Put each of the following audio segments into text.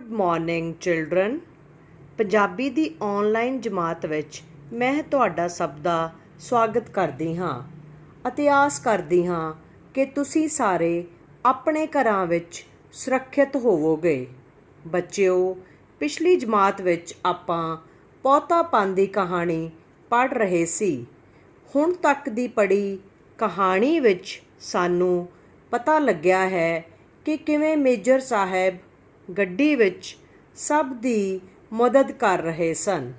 Good morning children. Punjabi ਦੀ online ਜਮਾਤ ਵਿੱਚ ਮੈਂ ਤੁਹਾਡਾ ਸਭ ਦਾ ਸਵਾਗਤ ਕਰਦੀ ਹਾਂ ਅਤੇ ਆਸ ਕਰਦੀ ਹਾਂ ਕਿ ਤੁਸੀਂ ਸਾਰੇ ਆਪਣੇ ਘਰਾਂ ਵਿੱਚ ਸੁਰੱਖਿਅਤ ਹੋਵੋਗੇ। ਬੱਚਿਓ, ਪਿਛਲੀ ਜਮਾਤ ਵਿੱਚ ਆਪਾਂ ਪੋਤਾ ਪੰਨ ਦੀ ਕਹਾਣੀ ਪੜ੍ਹ ਰਹੇ ਸੀ। ਹੁਣ ਤੱਕ ਦੀ ਪੜ੍ਹੀ ਕਹਾਣੀ ਵਿੱਚ ਸਾਨੂੰ ਪਤਾ ਲੱਗਿਆ ਹੈ ਕਿ ਕਿਵੇਂ ਮੇਜਰ ਸਾਹਿਬ ਗੱਡੀ ਵਿੱਚ ਸਭ ਦੀ ਮਦਦ ਕਰ ਰਹੇ ਸਨ।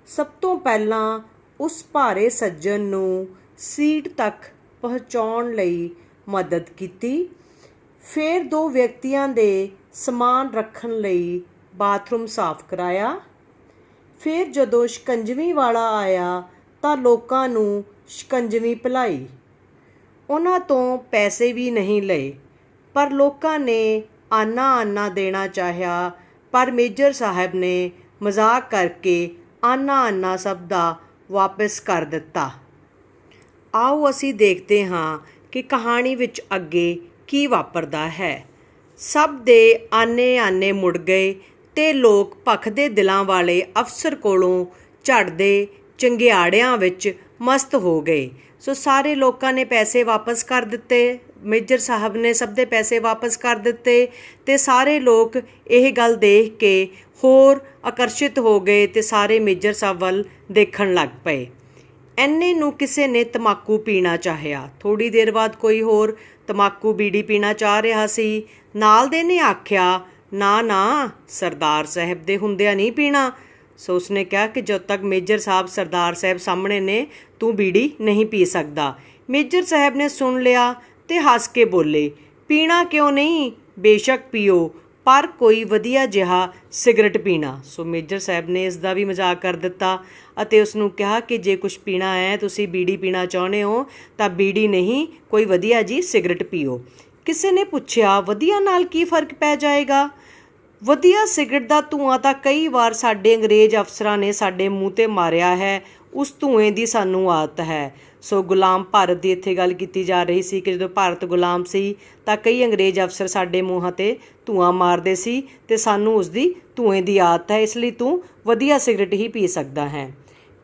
ਸਭ ਤੋਂ ਪਹਿਲਾਂ ਉਸ ਭਾਰੇ ਸੱਜਣ ਨੂੰ ਸੀਟ ਤੱਕ ਪਹੁੰਚਾਉਣ ਲਈ ਮਦਦ ਕੀਤੀ। ਫਿਰ ਦੋ ਵਿਅਕਤੀਆਂ ਦੇ ਸਮਾਨ ਰੱਖਣ ਲਈ ਬਾਥਰੂਮ ਸਾਫ਼ ਕਰਾਇਆ। ਫਿਰ ਜਦੋਂ ਸ਼ਿਕੰਜਵੀ ਵਾਲਾ ਆਇਆ ਤਾਂ ਲੋਕਾਂ ਨੂੰ ਸ਼ਿਕੰਜਵੀ ਪਿਲਾਈ। ਉਹਨਾਂ ਤੋਂ ਪੈਸੇ ਵੀ ਨਹੀਂ ਲਏ, ਪਰ ਲੋਕਾਂ ਨੇ ਆਨਾ ਦੇਣਾ ਚਾਹਿਆ, ਪਰ ਮੇਜਰ ਸਾਹਿਬ ਨੇ ਮਜ਼ਾਕ ਕਰਕੇ ਆਨਾ ਸਭ ਦਾ ਵਾਪਸ ਕਰ ਦਿੱਤਾ। ਆਓ ਅਸੀਂ ਦੇਖਦੇ ਹਾਂ ਕਿ ਕਹਾਣੀ ਵਿੱਚ ਅੱਗੇ ਕੀ ਵਾਪਰਦਾ ਹੈ। ਸਭ ਦੇ ਆਨੇ ਮੁੜ ਗਏ ਤੇ ਲੋਕ ਭਖਦੇ ਦਿਲਾਂ ਵਾਲੇ ਅਫਸਰ ਕੋਲੋਂ ਝੜਦੇ ਚੰਗਿਆੜਿਆਂ ਵਿੱਚ ਮਸਤ ਹੋ ਗਏ। ਸੋ ਸਾਰੇ ਲੋਕਾਂ ਨੇ ਪੈਸੇ ਵਾਪਸ ਕਰ ਦਿੱਤੇ। ਮੇਜਰ ਸਾਹਿਬ ਨੇ ਸਭ ਦੇ ਪੈਸੇ ਵਾਪਸ ਕਰ ਦਿੱਤੇ ਤੇ ਸਾਰੇ ਲੋਕ ਇਹ ਗੱਲ ਦੇਖ ਕੇ ਹੋਰ ਆਕਰਸ਼ਿਤ ਹੋ ਗਏ ਤੇ ਸਾਰੇ ਮੇਜਰ ਸਾਹਿਬ ਵੱਲ ਦੇਖਣ ਲੱਗ ਪਏ। ਐਨੇ ਨੂੰ ਕਿਸੇ ਨੇ ਤੰਬਾਕੂ ਪੀਣਾ ਚਾਹਿਆ। ਥੋੜ੍ਹੀ ਦੇਰ ਬਾਅਦ ਕੋਈ ਹੋਰ ਤੰਬਾਕੂ ਬੀੜੀ ਪੀਣਾ ਚਾਹ ਰਿਹਾ ਸੀ। ਨਾਲ ਦੇ ਨੇ ਆਖਿਆ, ਨਾ ਸਰਦਾਰ ਸਾਹਿਬ ਦੇ ਹੁੰਦਿਆਂ ਨਹੀਂ ਪੀਣਾ। ਸੋ ਉਸਨੇ ਕਿਹਾ ਕਿ ਜਦੋਂ ਤੱਕ ਮੇਜਰ ਸਾਹਿਬ ਸਰਦਾਰ ਸਾਹਿਬ ਸਾਹਮਣੇ ਨੇ ਤੂੰ ਬੀੜੀ ਨਹੀਂ ਪੀ ਸਕਦਾ। ਮੇਜਰ ਸਾਹਿਬ ਨੇ ਸੁਣ ਲਿਆ ਤੇ ਹੱਸ ਕੇ ਬੋਲੇ, ਪੀਣਾ ਕਿਉਂ ਨਹੀਂ, ਬੇਸ਼ੱਕ ਪੀਓ, ਪਰ ਕੋਈ ਵਧੀਆ ਜਿਹਾ ਸਿਗਰਟ ਪੀਣਾ। ਸੋ ਮੇਜਰ ਸਾਹਿਬ ਨੇ ਇਸ ਦਾ ਵੀ ਮਜ਼ਾਕ ਕਰ ਦਿੱਤਾ ਅਤੇ ਉਸਨੂੰ ਕਿਹਾ ਕਿ ਜੇ ਕੁਛ ਪੀਣਾ ਹੈ, ਤੁਸੀਂ ਬੀੜੀ ਪੀਣਾ ਚਾਹੁੰਦੇ ਹੋ ਤਾਂ ਬੀੜੀ ਨਹੀਂ, ਕੋਈ ਵਧੀਆ ਜੀ ਸਿਗਰਟ ਪੀਓ। ਕਿਸੇ ਨੇ ਪੁੱਛਿਆ, ਵਧੀਆ ਨਾਲ ਕੀ ਫਰਕ ਪੈ ਜਾਏਗਾ? ਵਧੀਆ ਸਿਗਰਟ ਦਾ ਧੂੰਆਂ ਤਾਂ ਕਈ ਵਾਰ ਸਾਡੇ ਅੰਗਰੇਜ਼ ਅਫਸਰਾਂ ਨੇ ਸਾਡੇ ਮੂੰਹ 'ਤੇ ਮਾਰਿਆ ਹੈ, ਉਸ ਧੂੰਏਂ ਦੀ ਸਾਨੂੰ ਆਦਤ ਹੈ। ਸੋ ਗੁਲਾਮ ਭਾਰਤ ਦੀ ਇੱਥੇ ਗੱਲ ਕੀਤੀ ਜਾ ਰਹੀ ਸੀ ਕਿ ਜਦੋਂ ਭਾਰਤ ਗੁਲਾਮ ਸੀ ਤਾਂ ਕਈ ਅੰਗਰੇਜ਼ ਅਫਸਰ ਸਾਡੇ ਮੂੰਹਾਂ 'ਤੇ ਧੂੰਆਂ ਮਾਰਦੇ ਸੀ ਅਤੇ ਸਾਨੂੰ ਉਸਦੀ ਧੂੰਏਂ ਦੀ ਆਦਤ ਹੈ, ਇਸ ਲਈ ਤੂੰ ਵਧੀਆ ਸਿਗਰਟ ਹੀ ਪੀ ਸਕਦਾ ਹੈ।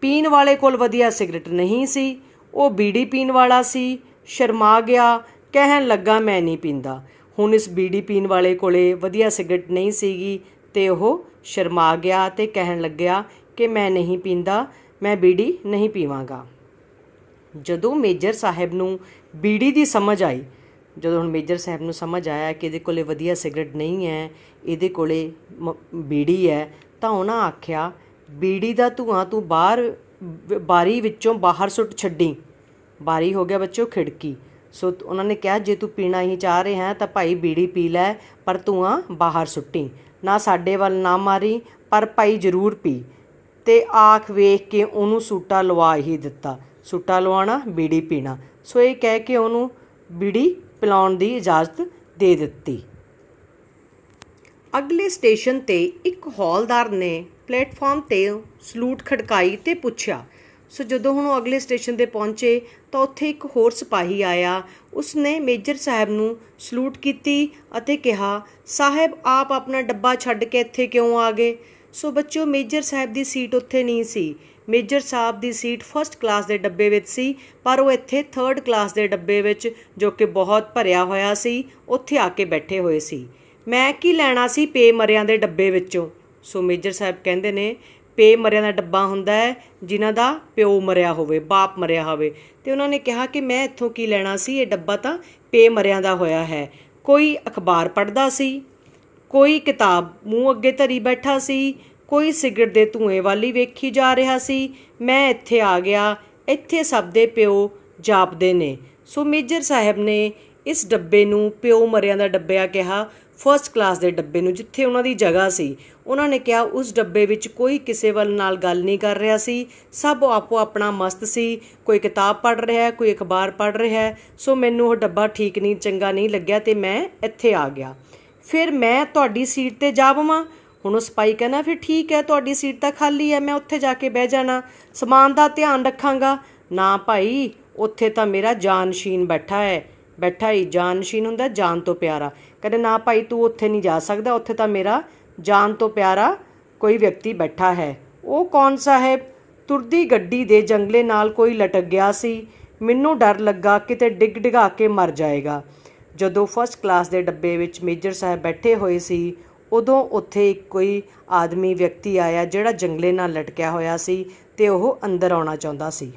ਪੀਣ ਵਾਲੇ ਕੋਲ ਵਧੀਆ ਸਿਗਰਟ ਨਹੀਂ ਸੀ, ਉਹ ਬੀੜੀ ਪੀਣ ਵਾਲਾ ਸੀ। ਸ਼ਰਮਾ ਗਿਆ, ਕਹਿਣ ਲੱਗਾ ਮੈਂ ਨਹੀਂ ਪੀਂਦਾ। ਹੁਣ ਇਸ ਬੀੜੀ ਪੀਣ ਵਾਲੇ ਕੋਲੇ ਵਧੀਆ ਸਿਗਰਟ ਨਹੀਂ ਸੀਗੀ ਅਤੇ ਉਹ ਸ਼ਰਮਾ ਗਿਆ ਅਤੇ ਕਹਿਣ ਲੱਗਿਆ ਕਿ ਮੈਂ ਨਹੀਂ ਪੀਂਦਾ, ਮੈਂ ਬੀੜੀ ਨਹੀਂ ਪੀਵਾਂਗਾ। ਜਦੋਂ ਮੇਜਰ ਸਾਹਿਬ ਨੂੰ ਬੀੜੀ ਦੀ ਸਮਝ ਆਈ, ਜਦੋਂ ਹੁਣ ਮੇਜਰ ਸਾਹਿਬ ਨੂੰ ਸਮਝ ਆਇਆ ਕਿ ਇਹਦੇ ਕੋਲੇ ਵਧੀਆ ਸਿਗਰਟ ਨਹੀਂ ਹੈ, ਇਹਦੇ ਕੋਲੇ ਬੀੜੀ ਹੈ, ਤਾਂ ਉਹਨਾਂ ਆਖਿਆ, ਬੀੜੀ ਦਾ ਧੂੰਆਂ ਤੂੰ ਬਾਰੀ ਵਿੱਚੋਂ ਬਾਹਰ ਸੁੱਟ ਛੱਡੀ। ਬਾਰੀ ਹੋ ਗਿਆ ਬੱਚੋ ਖਿੜਕੀ। ਸੋ ਉਹਨਾਂ ਨੇ ਕਿਹਾ ਜੇ ਤੂੰ ਪੀਣਾ ਹੀ ਚਾਹ ਰਿਹਾ ਤਾਂ ਭਾਈ ਬੀੜੀ ਪੀ ਲੈ, ਪਰ ਧੂੰਆਂ ਬਾਹਰ ਸੁੱਟੀ ਨਾ, ਸਾਡੇ ਵੱਲ ਨਾ ਮਾਰੀ, ਪਰ ਭਾਈ ਜ਼ਰੂਰ ਪੀ। ਅਤੇ ਆਖ ਵੇਖ ਕੇ ਉਹਨੂੰ ਸੂਟਾ ਲਵਾ ਹੀ ਦਿੱਤਾ। ਸੂਟਾ ਲਵਾਉਣਾ, ਬੀੜੀ ਪੀਣਾ। ਸੋ ਇਹ ਕਹਿ ਕੇ ਉਹਨੂੰ ਬੀੜੀ ਪਿਲਾਉਣ ਦੀ ਇਜਾਜ਼ਤ ਦੇ ਦਿੱਤੀ। ਅਗਲੇ ਸਟੇਸ਼ਨ 'ਤੇ ਇੱਕ ਹੌਲਦਾਰ ਨੇ ਪਲੇਟਫਾਰਮ 'ਤੇ ਸਲੂਟ ਖੜਕਾਈ ਅਤੇ ਪੁੱਛਿਆ। ਸੋ ਜਦੋਂ ਹੁਣ ਉਹ ਅਗਲੇ ਸਟੇਸ਼ਨ 'ਤੇ ਪਹੁੰਚੇ ਤਾਂ ਉੱਥੇ ਇੱਕ ਹੋਰ ਸਿਪਾਹੀ ਆਇਆ। ਉਸਨੇ ਮੇਜਰ ਸਾਹਿਬ ਨੂੰ ਸਲੂਟ ਕੀਤੀ ਅਤੇ ਕਿਹਾ, ਸਾਹਿਬ ਆਪ ਆਪਣਾ ਡੱਬਾ ਛੱਡ ਕੇ ਇੱਥੇ ਕਿਉਂ ਆ ਗਏ? ਸੋ ਬੱਚਿਓ, ਮੇਜਰ ਸਾਹਿਬ ਦੀ ਸੀਟ ਉੱਥੇ ਨਹੀਂ ਸੀ। ਮੇਜਰ ਸਾਹਿਬ ਦੀ ਸੀਟ ਫਸਟ ਕਲਾਸ ਦੇ ਡੱਬੇ ਵਿੱਚ ਸੀ, ਪਰ ਉਹ ਇੱਥੇ ਥਰਡ ਕਲਾਸ ਦੇ ਡੱਬੇ ਵਿੱਚ, ਜੋ ਕਿ ਬਹੁਤ ਭਰਿਆ ਹੋਇਆ ਸੀ, ਉੱਥੇ ਆ ਕੇ ਬੈਠੇ ਹੋਏ ਸੀ। ਮੈਂ ਕੀ ਲੈਣਾ ਸੀ ਪੇ ਮਰਿਆਂ ਦੇ ਡੱਬੇ ਵਿੱਚੋਂ? ਸੋ ਮੇਜਰ ਸਾਹਿਬ ਕਹਿੰਦੇ ਨੇ, ਪੇ ਮਰਿਆਂ ਦਾ ਡੱਬਾ ਹੁੰਦਾ ਹੈ ਜਿਨ੍ਹਾਂ ਦਾ ਪਿਓ ਮਰਿਆ ਹੋਵੇ, ਬਾਪ ਮਰਿਆ ਹੋਵੇ। ਅਤੇ ਉਹਨਾਂ ਨੇ ਕਿਹਾ ਕਿ ਮੈਂ ਇੱਥੋਂ ਕੀ ਲੈਣਾ ਸੀ, ਇਹ ਡੱਬਾ ਤਾਂ ਪੇ ਮਰਿਆਂ ਦਾ ਹੋਇਆ ਹੈ। ਕੋਈ ਅਖਬਾਰ ਪੜ੍ਹਦਾ ਸੀ, ਕੋਈ ਕਿਤਾਬ ਮੂੰਹ ਅੱਗੇ ਧਰੀ ਬੈਠਾ ਸੀ, ਕੋਈ ਸਿਗਰਟ ਦੇ ਧੂੰਏਂ ਵੱਲ ਹੀ ਵੇਖੀ ਜਾ ਰਿਹਾ ਸੀ। ਮੈਂ ਇੱਥੇ ਆ ਗਿਆ, ਇੱਥੇ ਸਭ ਦੇ ਪਿਓ ਜਾਪਦੇ ਨੇ। ਸੋ ਮੇਜਰ ਸਾਹਿਬ ਨੇ ਇਸ ਡੱਬੇ ਨੂੰ ਪਿਓ ਮਰਿਆਂ ਦਾ ਡੱਬਾ ਕਿਹਾ, ਫਸਟ ਕਲਾਸ ਦੇ ਡੱਬੇ ਨੂੰ, ਜਿੱਥੇ ਉਹਨਾਂ ਦੀ ਜਗ੍ਹਾ ਸੀ। ਉਹਨਾਂ ਨੇ ਕਿਹਾ ਉਸ ਡੱਬੇ ਵਿੱਚ ਕੋਈ ਕਿਸੇ ਵੱਲ ਨਾਲ ਗੱਲ ਨਹੀਂ ਕਰ ਰਿਹਾ ਸੀ, ਸਭ ਆਪੋ ਆਪਣਾ ਮਸਤ ਸੀ। ਕੋਈ ਕਿਤਾਬ ਪੜ੍ਹ ਰਿਹਾ, ਕੋਈ ਅਖਬਾਰ ਪੜ੍ਹ ਰਿਹਾ। ਸੋ ਮੈਨੂੰ ਉਹ ਡੱਬਾ ਠੀਕ ਨਹੀਂ, ਚੰਗਾ ਨਹੀਂ ਲੱਗਿਆ ਅਤੇ ਮੈਂ ਇੱਥੇ ਆ ਗਿਆ। ਫਿਰ ਮੈਂ ਤੁਹਾਡੀ ਸੀਟ 'ਤੇ ਜਾ ਪਵਾਂ? ਹੁਣ ਉਹ ਸਿਪਾਹੀ ਕਹਿੰਦਾ, ਫਿਰ ਠੀਕ ਹੈ, ਤੁਹਾਡੀ ਸੀਟ ਤਾਂ ਖਾਲੀ ਹੈ, ਮੈਂ ਉੱਥੇ ਜਾ ਕੇ ਬਹਿ ਜਾਣਾ, ਸਮਾਨ ਦਾ ਧਿਆਨ ਰੱਖਾਂਗਾ। ਨਾ ਭਾਈ, ਉੱਥੇ ਤਾਂ ਮੇਰਾ ਜਾਨਸ਼ੀਨ ਬੈਠਾ ਹੈ। ਬੈਠਾ ਹੀ ਜਾਨਸ਼ੀਨ ਹੁੰਦਾ, ਜਾਨ ਤੋਂ ਪਿਆਰਾ। ਕਹਿੰਦੇ ਨਾ ਭਾਈ, ਤੂੰ ਉੱਥੇ ਨਹੀਂ ਜਾ ਸਕਦਾ, ਉੱਥੇ ਤਾਂ ਮੇਰਾ ਜਾਨ ਤੋਂ ਪਿਆਰਾ ਕੋਈ ਵਿਅਕਤੀ ਬੈਠਾ ਹੈ। ਉਹ ਕੌਣ ਸਾਹਿਬ? ਤੁਰਦੀ ਗੱਡੀ ਦੇ ਜੰਗਲੇ ਨਾਲ ਕੋਈ ਲਟਕ ਗਿਆ ਸੀ। ਮੈਨੂੰ ਡਰ ਲੱਗਾ ਕਿਤੇ ਡਿੱਗ ਡਿਗਾ ਕੇ ਮਰ ਜਾਏਗਾ। ਜਦੋਂ ਫਸਟ ਕਲਾਸ ਦੇ ਡੱਬੇ ਵਿੱਚ ਮੇਜਰ ਸਾਹਿਬ ਬੈਠੇ ਹੋਏ ਸੀ, ਉਦੋਂ ਉੱਥੇ ਕੋਈ ਆਦਮੀ ਵਿਅਕਤੀ ਆਇਆ ਜਿਹੜਾ ਜੰਗਲੇ ਨਾਲ ਲਟਕਿਆ ਹੋਇਆ ਸੀ ਅਤੇ ਉਹ ਅੰਦਰ ਆਉਣਾ ਚਾਹੁੰਦਾ ਸੀ।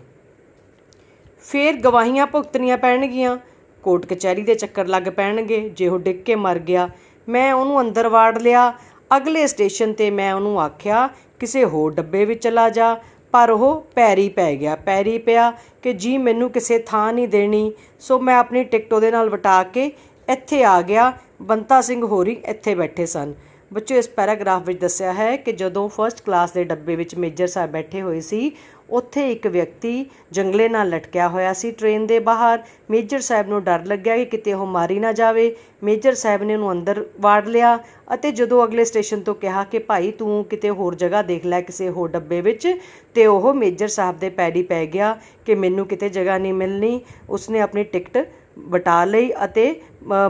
ਫਿਰ ਗਵਾਹੀਆਂ ਭੁਗਤਣੀਆਂ ਪੈਣਗੀਆਂ, ਕੋਰਟ ਕਚਹਿਰੀ ਦੇ ਚੱਕਰ ਲੱਗ ਪੈਣਗੇ। ਜੇ ਉਹ ਡਿੱਗ ਕੇ ਮਰ ਗਿਆ, ਮੈਂ ਉਹਨੂੰ ਅੰਦਰ ਵਾੜ ਲਿਆ। ਅਗਲੇ ਸਟੇਸ਼ਨ 'ਤੇ ਮੈਂ ਉਹਨੂੰ ਆਖਿਆ ਕਿਸੇ ਹੋਰ ਡੱਬੇ ਵਿੱਚ ਚਲਾ ਜਾ, ਪਰ ਉਹ ਪੈਰੀ ਪੈ ਗਿਆ। ਪੈਰੀ ਪਿਆ ਕਿ ਜੀ ਮੈਨੂੰ ਕਿਸੇ ਥਾਂ ਨਹੀਂ ਦੇਣੀ। ਸੋ ਮੈਂ ਆਪਣੀ ਟਿਕਟ ਉਹਦੇ ਨਾਲ ਵਟਾ ਕੇ ਇੱਥੇ ਆ ਗਿਆ। ਬੰਤਾ ਸਿੰਘ ਹੋਰੀ ਇੱਥੇ ਬੈਠੇ ਸਨ। ਬੱਚਿਓ, ਇਸ ਪੈਰਾਗ੍ਰਾਫ ਵਿੱਚ ਦੱਸਿਆ ਹੈ ਕਿ ਜਦੋਂ ਫਸਟ ਕਲਾਸ ਦੇ ਡੱਬੇ ਵਿੱਚ ਮੇਜਰ ਸਾਹਿਬ ਬੈਠੇ ਹੋਏ ਸੀ, ਉੱਥੇ ਇੱਕ ਵਿਅਕਤੀ ਜੰਗਲੇ ਨਾਲ ਲਟਕਿਆ ਹੋਇਆ ਸੀ ਟ੍ਰੇਨ ਦੇ ਬਾਹਰ। ਮੇਜਰ ਸਾਹਿਬ ਨੂੰ ਡਰ ਲੱਗਿਆ ਕਿ ਕਿਤੇ ਉਹ ਮਾਰੀ ਨਾ ਜਾਵੇ। ਮੇਜਰ ਸਾਹਿਬ ਨੇ ਉਹਨੂੰ ਅੰਦਰ ਵਾੜ ਲਿਆ ਅਤੇ ਜਦੋਂ ਅਗਲੇ ਸਟੇਸ਼ਨ ਤੋਂ ਕਿਹਾ ਕਿ ਭਾਈ ਤੂੰ ਕਿਤੇ ਹੋਰ ਜਗ੍ਹਾ ਦੇਖ ਲੈ ਕਿਸੇ ਹੋਰ ਡੱਬੇ ਵਿੱਚ, ਅਤੇ ਉਹ ਮੇਜਰ ਸਾਹਿਬ ਦੇ ਪੈਰੀ ਪੈ ਗਿਆ ਕਿ ਮੈਨੂੰ ਕਿਤੇ ਜਗ੍ਹਾ ਨਹੀਂ ਮਿਲਣੀ। ਉਸਨੇ ਆਪਣੀ ਟਿਕਟ ਵਟਾ ਲਈ ਅਤੇ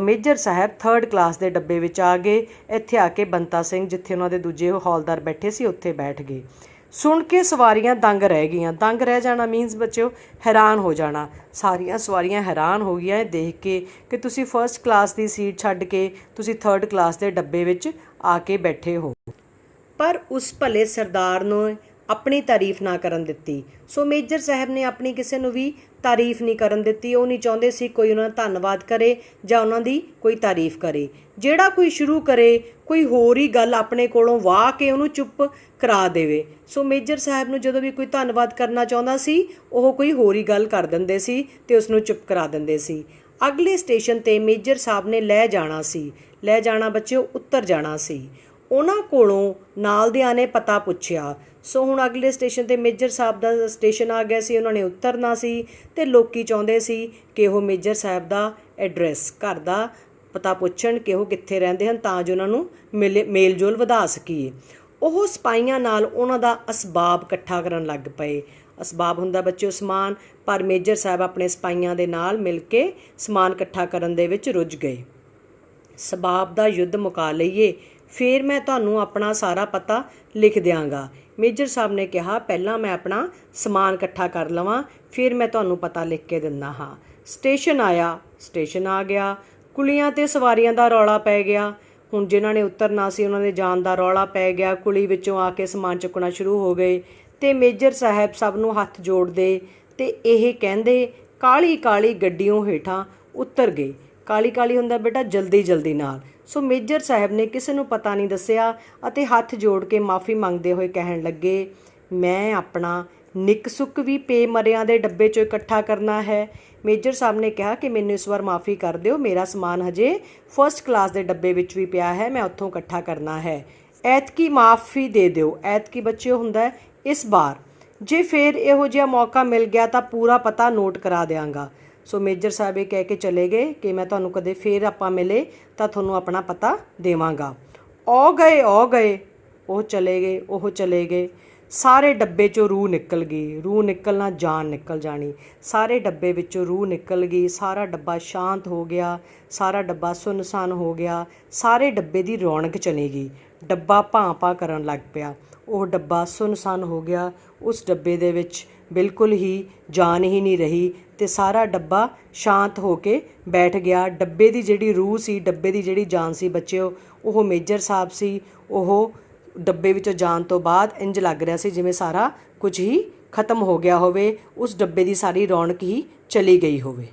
ਮੇਜਰ ਸਾਹਿਬ ਥਰਡ ਕਲਾਸ ਦੇ ਡੱਬੇ ਵਿੱਚ ਆ ਗਏ। ਇੱਥੇ ਆ ਕੇ ਬੰਤਾ ਸਿੰਘ, ਜਿੱਥੇ ਉਹਨਾਂ ਦੇ ਦੂਜੇ ਹੌਲਦਾਰ ਬੈਠੇ ਸੀ, ਉੱਥੇ ਬੈਠ ਗਏ। ਸੁਣ ਕੇ ਸਵਾਰੀਆਂ ਦੰਗ ਰਹਿ ਗਈਆਂ। ਦੰਗ ਰਹਿ ਜਾਣਾ ਮੀਨਸ ਬੱਚਿਓ ਹੈਰਾਨ ਹੋ ਜਾਣਾ। ਸਾਰੀਆਂ ਸਵਾਰੀਆਂ ਹੈਰਾਨ ਹੋ ਗਈਆਂ ਇਹ ਦੇਖ ਕੇ ਕਿ ਤੁਸੀਂ ਫਸਟ ਕਲਾਸ ਦੀ ਸੀਟ ਛੱਡ ਕੇ ਤੁਸੀਂ ਥਰਡ ਕਲਾਸ ਦੇ ਡੱਬੇ ਵਿੱਚ ਆ ਕੇ ਬੈਠੇ ਹੋ। ਪਰ ਉਸ ਭਲੇ ਸਰਦਾਰ ਨੂੰ ਆਪਣੀ ਤਾਰੀਫ ਨਾ ਕਰਨ ਦਿੱਤੀ। ਸੋ ਮੇਜਰ ਸਾਹਿਬ ਨੇ ਆਪਣੀ ਕਿਸੇ ਨੂੰ ਵੀ ਤਾਰੀਫ ਨਹੀਂ ਕਰਨ ਦਿੱਤੀ। ਉਹ ਨਹੀਂ ਚਾਹੁੰਦੇ ਸੀ ਕੋਈ ਉਹਨਾਂ ਦਾ ਧੰਨਵਾਦ ਕਰੇ ਜਾਂ ਉਹਨਾਂ ਦੀ ਕੋਈ ਤਾਰੀਫ ਕਰੇ। ਜਿਹੜਾ ਕੋਈ ਸ਼ੁਰੂ ਕਰੇ ਕੋਈ ਹੋਰ ਹੀ ਗੱਲ ਆਪਣੇ ਕੋਲੋਂ ਵਾਹ ਕੇ ਉਹਨੂੰ ਚੁੱਪ ਕਰਾ ਦੇਵੇ। ਸੋ ਮੇਜਰ ਸਾਹਿਬ ਨੂੰ ਜਦੋਂ ਵੀ ਕੋਈ ਧੰਨਵਾਦ ਕਰਨਾ ਚਾਹੁੰਦਾ ਸੀ, ਉਹ ਕੋਈ ਹੋਰ ਹੀ ਗੱਲ ਕਰ ਦਿੰਦੇ ਸੀ ਅਤੇ ਉਸਨੂੰ ਚੁੱਪ ਕਰਾ ਦਿੰਦੇ ਸੀ। ਅਗਲੇ ਸਟੇਸ਼ਨ 'ਤੇ ਮੇਜਰ ਸਾਹਿਬ ਨੇ ਲੈ ਜਾਣਾ ਬੱਚਿਓ ਉੱਤਰ ਜਾਣਾ ਸੀ। ਉਹਨਾਂ ਕੋਲੋਂ ਨਾਲ ਦਿਆਂ ਨੇ ਪਤਾ ਪੁੱਛਿਆ। ਸੋ ਹੁਣ ਅਗਲੇ ਸਟੇਸ਼ਨ 'ਤੇ ਮੇਜਰ ਸਾਹਿਬ ਦਾ ਸਟੇਸ਼ਨ ਆ ਗਿਆ ਸੀ। ਉਹਨਾਂ ਨੇ ਉਤਰਨਾ ਸੀ ਅਤੇ ਲੋਕੀ ਚਾਹੁੰਦੇ ਸੀ ਕਿ ਉਹ ਮੇਜਰ ਸਾਹਿਬ ਦਾ ਐਡਰੈਸ, ਘਰ ਦਾ ਪਤਾ ਪੁੱਛਣ ਕਿ ਉਹ ਕਿੱਥੇ ਰਹਿੰਦੇ ਹਨ, ਤਾਂ ਜੋ ਉਹਨਾਂ ਨੂੰ ਮੇਲ ਜੋਲ ਵਧਾ ਸਕੀਏ। ਉਹ ਸਿਪਾਹੀਆਂ ਨਾਲ ਉਹਨਾਂ ਦਾ ਅਸਬਾਬ ਇਕੱਠਾ ਕਰਨ ਲੱਗ ਪਏ। ਅਸਬਾਬ ਹੁੰਦਾ ਬੱਚਿਓ ਸਮਾਨ, ਪਰ ਮੇਜਰ ਸਾਹਿਬ ਆਪਣੇ ਸਿਪਾਹੀਆਂ ਦੇ ਨਾਲ ਮਿਲ ਕੇ ਸਮਾਨ ਇਕੱਠਾ ਕਰਨ ਦੇ ਵਿੱਚ ਰੁੱਝ ਗਏ। ਸਬਾਬ ਦਾ ਯੁੱਧ ਮੁਕਾ ਲਈਏ, ਫਿਰ ਮੈਂ ਤੁਹਾਨੂੰ ਆਪਣਾ ਸਾਰਾ ਪਤਾ ਲਿਖ ਦਿਆਂਗਾ। ਮੇਜਰ ਸਾਹਿਬ ਨੇ ਕਿਹਾ ਪਹਿਲਾਂ ਮੈਂ ਆਪਣਾ ਸਮਾਨ ਇਕੱਠਾ ਕਰ ਲਵਾਂ, ਫਿਰ ਮੈਂ ਤੁਹਾਨੂੰ ਪਤਾ ਲਿਖ ਕੇ ਦਿੰਦਾ ਹਾਂ। ਸਟੇਸ਼ਨ ਆ ਗਿਆ। ਕੁਲੀਆਂ ਤੇ ਸਵਾਰੀਆਂ ਦਾ ਰੌਲਾ ਪੈ ਗਿਆ। ਹੁਣ ਜਿਨ੍ਹਾਂ ਨੇ ਉਤਰਨਾ ਸੀ ਉਹਨਾਂ ਦੇ ਜਾਣ ਦਾ ਰੌਲਾ ਪੈ ਗਿਆ। ਕੁਲੀ ਵਿੱਚੋਂ ਆ ਕੇ ਸਮਾਨ ਚੁੱਕਣਾ ਸ਼ੁਰੂ ਹੋ ਗਏ ਅਤੇ ਮੇਜਰ ਸਾਹਿਬ ਸਭ ਨੂੰ ਹੱਥ ਜੋੜਦੇ ਅਤੇ ਇਹ ਕਹਿੰਦੇ ਕਾਹਲੀ ਕਾਹਲੀ ਗੱਡੀਓਂ ਹੇਠਾਂ ਉਤਰ ਗਏ। ਕਾਹਲੀ ਕਾਹਲੀ ਹੁੰਦਾ ਬੇਟਾ ਜਲਦੀ ਜਲਦੀ ਨਾਲ। ਸੋ ਮੇਜਰ ਸਾਹਿਬ ਨੇ ਕਿਸੇ ਨੂੰ ਪਤਾ ਨਹੀਂ ਦੱਸਿਆ ਅਤੇ ਹੱਥ ਜੋੜ ਕੇ ਮਾफ़ੀ ਮੰਗਦੇ ਹੋਏ ਕਹਿਣ ਲੱਗੇ, ਮੈਂ ਆਪਣਾ ਨਿੱਕ ਸੁੱਕ ਵੀ ਪੇ ਮਰਿਆਂ ਦੇ ਡੱਬੇ 'ਚੋਂ ਇਕੱਠਾ ਕਰਨਾ ਹੈ। ਮੇਜਰ ਸਾਹਿਬ ਨੇ ਕਿਹਾ ਕਿ ਮੈਨੂੰ ਇਸ ਵਾਰ ਮਾफ़ੀ ਕਰ ਦਿਓ, ਮੇਰਾ ਸਮਾਨ ਹਜੇ ਫਸਟ ਕਲਾਸ ਦੇ ਡੱਬੇ ਵਿੱਚ ਵੀ ਪਿਆ ਹੈ, ਮੈਂ ਉੱਥੋਂ ਇਕੱਠਾ ਕਰਨਾ ਹੈ। ਐਤਕੀ ਮਾफ़ੀ ਦੇ ਦਿਓ। ਐਤਕੀ ਬੱਚਿਓ ਹੁੰਦਾ ਇਸ ਵਾਰ। ਜੇ ਫਿਰ ਇਹੋ ਜਿਹਾ ਮੌਕਾ ਮਿਲ ਗਿਆ ਤਾਂ ਪੂਰਾ ਪਤਾ ਨੋਟ ਕਰਾ ਦਿਆਂਗਾ। ਸੋ ਮੇਜਰ ਸਾਹਿਬ ਇਹ ਕਹਿ ਕੇ ਚਲੇ ਗਏ ਕਿ ਮੈਂ ਤੁਹਾਨੂੰ ਕਦੇ ਫਿਰ ਆਪਾਂ ਮਿਲੇ ਤਾਂ ਤੁਹਾਨੂੰ ਆਪਣਾ ਪਤਾ ਦੇਵਾਂਗਾ। ਉਹ ਗਏ ਉਹ ਚਲੇ ਗਏ। ਸਾਰੇ ਡੱਬੇ 'ਚੋਂ ਰੂਹ ਨਿਕਲ ਗਈ। ਰੂਹ ਨਿਕਲਣਾ ਜਾਨ ਨਿਕਲ ਜਾਣੀ। ਸਾਰੇ ਡੱਬੇ ਵਿੱਚੋਂ ਰੂਹ ਨਿਕਲ ਗਈ। ਸਾਰਾ ਡੱਬਾ ਸ਼ਾਂਤ ਹੋ ਗਿਆ। ਸਾਰਾ ਡੱਬਾ ਸੁੰਨਸਾਨ ਹੋ ਗਿਆ। ਸਾਰੇ ਡੱਬੇ ਦੀ ਰੌਣਕ ਚਲੀ ਗਈ। ਡੱਬਾ ਭਾਂ ਕਰਨ ਲੱਗ ਪਿਆ। ਉਹ ਡੱਬਾ ਸੁੰਨਸਾਨ ਹੋ ਗਿਆ। ਉਸ ਡੱਬੇ ਦੇ ਵਿੱਚ ਬਿਲਕੁਲ ਹੀ ਜਾਨ ਹੀ ਨਹੀਂ ਰਹੀ ਅਤੇ ਸਾਰਾ ਡੱਬਾ ਸ਼ਾਂਤ ਹੋ ਕੇ ਬੈਠ ਗਿਆ। ਡੱਬੇ ਦੀ ਜਿਹੜੀ ਰੂਹ ਸੀ, ਡੱਬੇ ਦੀ ਜਿਹੜੀ ਜਾਨ ਸੀ ਬੱਚਿਓ, ਉਹ ਮੇਜਰ ਸਾਹਿਬ ਸੀ। ਉਹ ਡੱਬੇ ਵਿੱਚੋਂ ਜਾਣ ਤੋਂ ਬਾਅਦ ਇੰਝ ਲੱਗ ਰਿਹਾ ਸੀ ਜਿਵੇਂ ਸਾਰਾ ਕੁਝ ਹੀ ਖਤਮ ਹੋ ਗਿਆ ਹੋਵੇ। ਉਸ ਡੱਬੇ ਦੀ ਸਾਰੀ ਰੌਣਕ ਹੀ ਚਲੀ ਗਈ ਹੋਵੇ।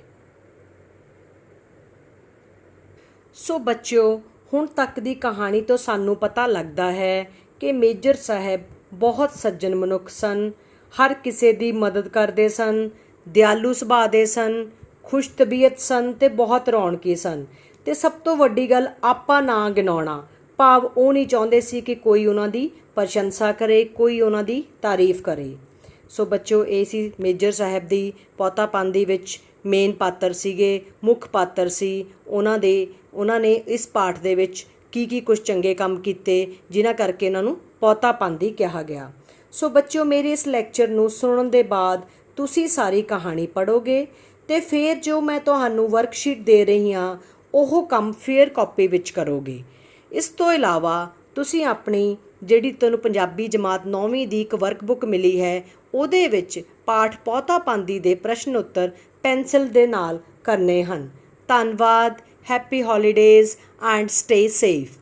ਸੋ ਬੱਚਿਓ, ਹੁਣ ਤੱਕ ਦੀ ਕਹਾਣੀ ਤੋਂ ਸਾਨੂੰ ਪਤਾ ਲੱਗਦਾ ਹੈ ਕਿ ਮੇਜਰ ਸਾਹਿਬ ਬਹੁਤ ਸੱਜਣ ਮਨੁੱਖ ਸਨ। ਹਰ ਕਿਸੇ ਦੀ ਮਦਦ ਕਰਦੇ ਸਨ, ਦਿਆਲੂ ਸੁਭਾਅ ਦੇ ਸਨ, ਖੁਸ਼ ਤਬੀਅਤ ਸਨ ਅਤੇ ਬਹੁਤ ਰੌਣਕੀ ਸਨ। ਅਤੇ ਸਭ ਤੋਂ ਵੱਡੀ ਗੱਲ ਆਪਾਂ ਨਾ ਗਿਣਾਉਣਾ, ਭਾਵ ਉਹ ਨਹੀਂ ਚਾਹੁੰਦੇ ਸੀ ਕਿ ਕੋਈ ਉਹਨਾਂ ਦੀ ਪ੍ਰਸ਼ੰਸਾ ਕਰੇ, ਕੋਈ ਉਹਨਾਂ ਦੀ ਤਾਰੀਫ ਕਰੇ। ਸੋ ਬੱਚਿਓ, ਇਹ ਸੀ ਮੇਜਰ ਸਾਹਿਬ ਦੀ ਪੋਤਾਪਾਂਦੀ ਵਿੱਚ ਮੇਨ ਪਾਤਰ ਸੀਗੇ, ਮੁੱਖ ਪਾਤਰ ਸੀ। ਉਹਨਾਂ ਨੇ ਇਸ ਪਾਠ ਦੇ ਵਿੱਚ ਕੀ ਕੁਝ ਚੰਗੇ ਕੰਮ ਕੀਤੇ ਜਿਨ੍ਹਾਂ ਕਰਕੇ ਇਹਨਾਂ ਨੂੰ ਪੋਤਾਪਾਂਦੀ ਕਿਹਾ ਗਿਆ। ਸੋ ਬੱਚਿਓ, ਮੇਰੇ ਇਸ ਲੈਕਚਰ ਨੂੰ ਸੁਣਨ ਦੇ ਬਾਅਦ ਤੁਸੀਂ ਸਾਰੀ ਕਹਾਣੀ ਪੜ੍ਹੋਗੇ ਅਤੇ ਫਿਰ ਜੋ ਮੈਂ ਤੁਹਾਨੂੰ ਵਰਕਸ਼ੀਟ ਦੇ ਰਹੀ ਹਾਂ ਉਹ ਕੰਮ ਫੇਅਰ ਕਾਪੀ ਵਿੱਚ ਕਰੋਗੇ। ਇਸ ਤੋਂ ਇਲਾਵਾ ਤੁਸੀਂ ਆਪਣੀ ਜਿਹੜੀ ਤੁਹਾਨੂੰ ਪੰਜਾਬੀ ਜਮਾਤ 9ਵੀਂ ਦੀ ਇੱਕ ਵਰਕਬੁੱਕ ਮਿਲੀ ਹੈ ਉਹਦੇ ਵਿੱਚ ਪਾਠ ਪੌਤਾ ਪਾਂਦੀ ਦੇ ਪ੍ਰਸ਼ਨ ਉੱਤਰ ਪੈਨਸਿਲ ਦੇ ਨਾਲ ਕਰਨੇ ਹਨ। ਧੰਨਵਾਦ। Happy holidays and stay safe.